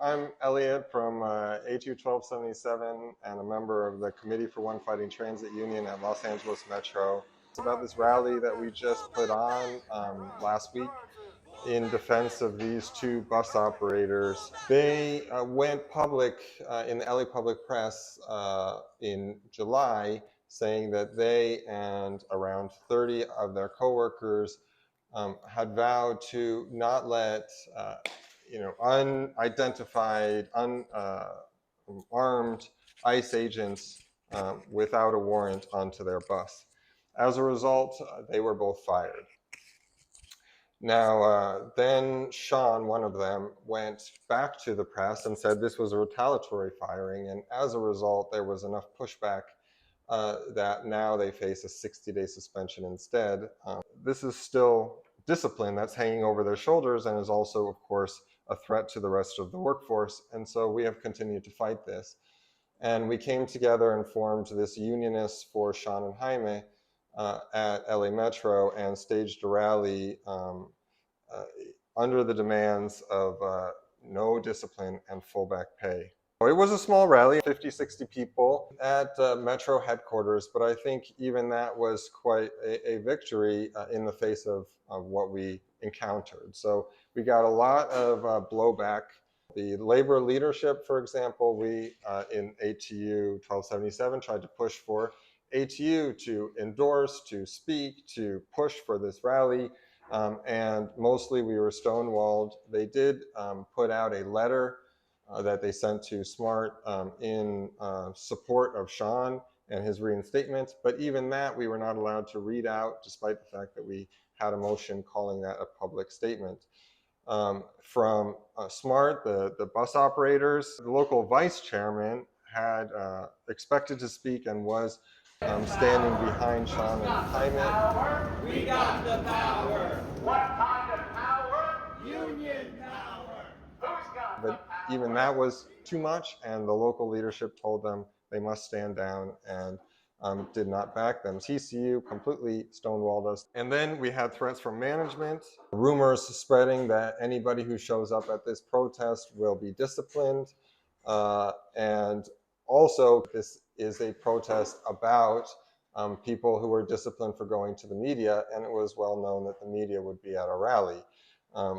I'm Elliot from ATU 1277 and a member of the Committee for One Fighting Transit Union at Los Angeles Metro. It's about this rally that we just put on last week in defense of these two bus operators. They went public in the LA public press in July saying that they and around 30 of their coworkers had vowed to not let unidentified, unarmed ICE agents without a warrant onto their bus. As a result, they were both fired. Now, then Seán, one of them, went back to the press and said this was a retaliatory firing, and as a result, there was enough pushback that now they face a 60-day suspension instead. This is still discipline that's hanging over their shoulders and is also, of course, a threat to the rest of the workforce, and so we have continued to fight this. And we came together and formed this Unionists for Seán Jaime at LA Metro and staged a rally under the demands of no discipline and full back pay. It was a small rally, 50, 60 people at Metro headquarters, but I think even that was quite a victory in the face of what we encountered. So we got a lot of blowback. The labor leadership, for example, we in ATU 1277 tried to push for ATU to endorse, to speak, to push for this rally, and mostly we were stonewalled. They did put out a letter that they sent to SMART in support of Seán and his reinstatement, but even that we were not allowed to read out, despite the fact that we had a motion calling that a public statement. From SMART, the bus operators, the local vice chairman had expected to speak and was standing behind Seán and Jaime. We got the power. What kind of power? Union power. Who's got the power? But even that was too much, and the local leadership told them they must stand down and did not back them. TCU completely stonewalled us. And then we had threats from management, rumors spreading that anybody who shows up at this protest will be disciplined. And also, this is a protest about people who were disciplined for going to the media, and it was well known that the media would be at a rally,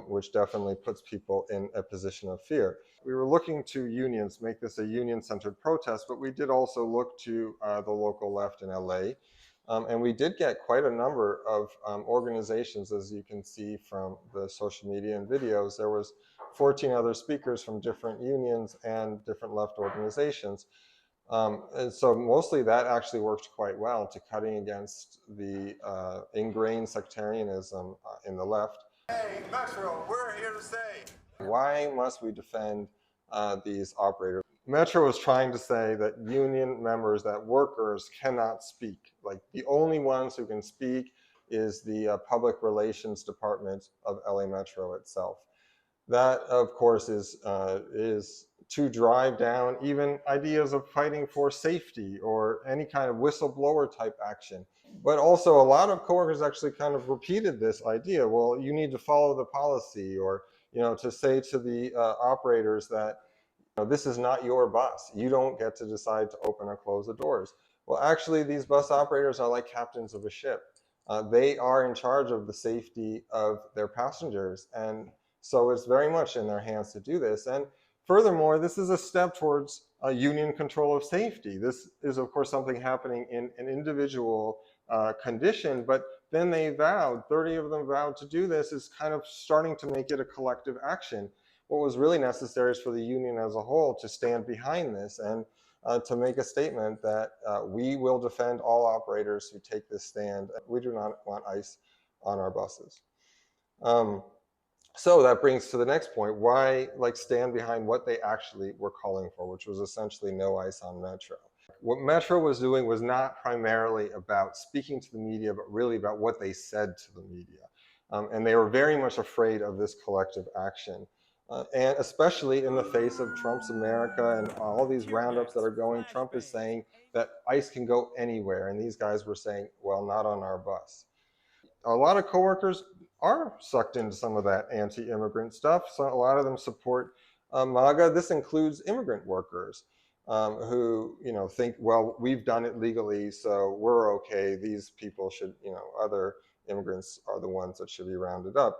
which definitely puts people in a position of fear. We were looking to unions, make this a union-centered protest, but we did also look to the local left in LA, and we did get quite a number of organizations, as you can see from the social media and videos. There was 14 other speakers from different unions and different left organizations. And so mostly that actually worked quite well to cutting against the ingrained sectarianism in the left. Hey, Metro, we're here to say, why must we defend these operators? Metro was trying to say that union members, that workers cannot speak. Like, the only ones who can speak is the public relations department of LA Metro itself. That, of course, is to drive down even ideas of fighting for safety or any kind of whistleblower type action. But also a lot of coworkers actually kind of repeated this idea. Well, you need to follow the policy, or to say to the operators that this is not your bus. You don't get to decide to open or close the doors. Well, actually, these bus operators are like captains of a ship. They are in charge of the safety of their passengers, and so it's very much in their hands to do this. And furthermore, this is a step towards union control of safety. This is, of course, something happening in an individual condition, but then they vowed, 30 of them vowed to do this, is kind of starting to make it a collective action. What was really necessary is for the union as a whole to stand behind this and to make a statement that we will defend all operators who take this stand. We do not want ICE on our buses. So that brings to the next point. Why stand behind what they actually were calling for, which was essentially no ICE on Metro. What Metro was doing was not primarily about speaking to the media, but really about what they said to the media. And they were very much afraid of this collective action. And especially in the face of Trump's America and all these roundups that are going. Trump is saying that ICE can go anywhere, and these guys were saying, well, not on our bus. A lot of coworkers are sucked into some of that anti-immigrant stuff. So a lot of them support MAGA, this includes immigrant workers who, think, well, we've done it legally, so we're okay. These people should, other immigrants are the ones that should be rounded up.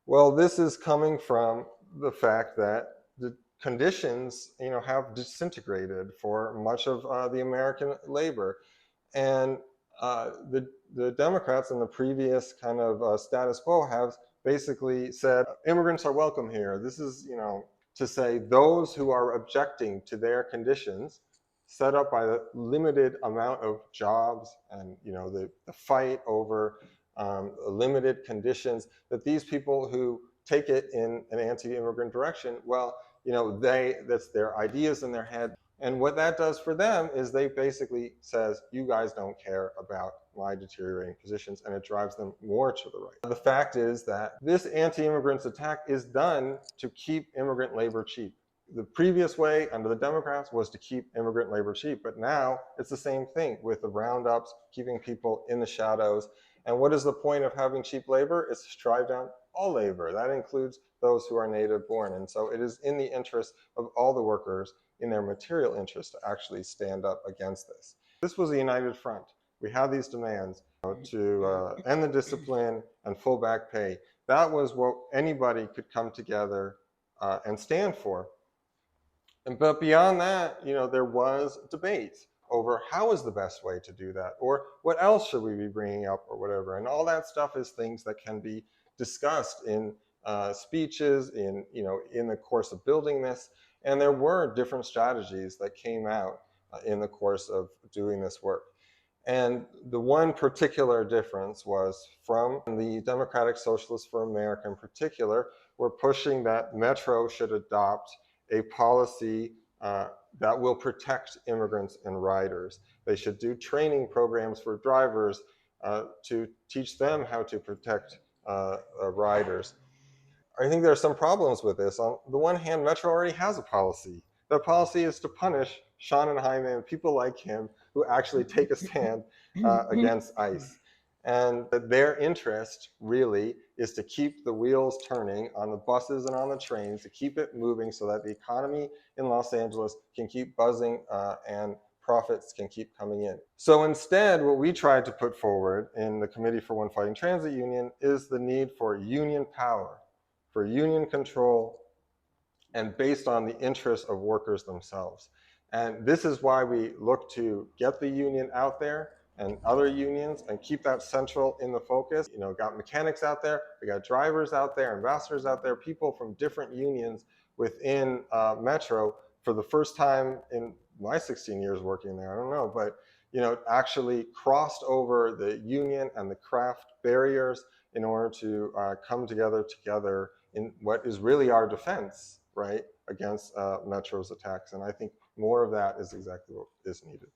Well, this is coming from the fact that the conditions, have disintegrated for much of the American labor. And the Democrats in the previous kind of status quo have basically said immigrants are welcome here. This is, to say those who are objecting to their conditions set up by the limited amount of jobs and, the fight over limited conditions, that these people who take it in an anti-immigrant direction, well, that's their ideas in their head. And what that does for them is they basically says, you guys don't care about my deteriorating positions, and it drives them more to the right. The fact is that this anti-immigrants attack is done to keep immigrant labor cheap. The previous way under the Democrats was to keep immigrant labor cheap, but now it's the same thing with the roundups, keeping people in the shadows. And what is the point of having cheap labor? It's to drive down all labor. That includes those who are native born. And so it is in the interest of all the workers, in their material interest, to actually stand up against this. This was a united front. We had these demands to end the discipline and full back pay. That was what anybody could come together and stand for. But beyond that, there was debate over how is the best way to do that, or what else should we be bringing up, or whatever. And all that stuff is things that can be discussed in speeches, in the course of building this. And there were different strategies that came out in the course of doing this work. And the one particular difference was from the Democratic Socialists for America in particular, were pushing that Metro should adopt a policy that will protect immigrants and riders. They should do training programs for drivers to teach them how to protect riders. I think there are some problems with this. On the one hand, Metro already has a policy. The policy is to punish Seán Jaime and people like him who actually take a stand against ICE. And their interest really is to keep the wheels turning on the buses and on the trains, to keep it moving so that the economy in Los Angeles can keep buzzing and profits can keep coming in. So instead, what we tried to put forward in the Committee for One Fighting Transit Union is the need for union power, for union control, and based on the interests of workers themselves. And this is why we look to get the union out there and other unions and keep that central in the focus. Got mechanics out there, we got drivers out there, ambassadors out there, people from different unions within Metro for the first time in my 16 years working there, I don't know, but actually crossed over the union and the craft barriers in order to come together in what is really our defense, right, against Metro's attacks. And I think more of that is exactly what is needed.